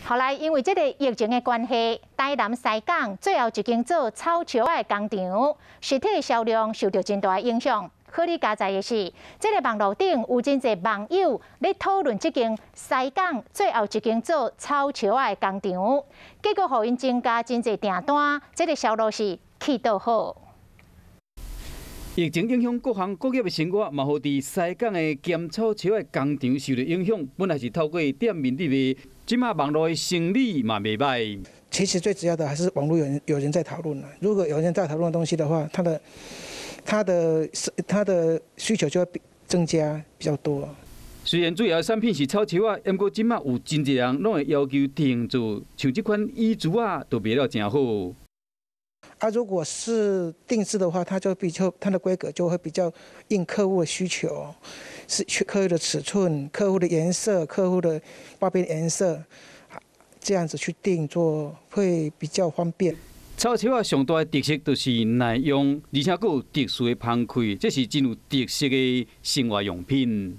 后来因为这个疫情的关系，台南西港最后一间做草桥的工厂，实体销量受到真大的影响。可你加在的是，这个网络顶有真侪网友咧讨论这间西港最后一间做草桥的工厂，结果互因增加真侪订单，这个销路是去倒好。 疫情影响各行各业的生活，嘛，互伫西港的咸草桥的工厂受到影响。本来是透过店面入卖，即马网络的生意嘛袂歹。其实最主要的还是网络有人在讨论了。如果有人在讨论的东西的话，它的需求就会增加比较多。虽然主要产品是草桥啊，不过即马有真侪人拢会要求定做，像这款椅子啊，都卖了真好。 如果是定制的话，它的规格就会比较应客户的需求，是客户的尺寸、客户的颜色、客户的挂边颜色，这样子去定做会比较方便。草桥啊，上大的特色就是耐用，而且佫有特殊的芳气，这是真有特色的生活用品。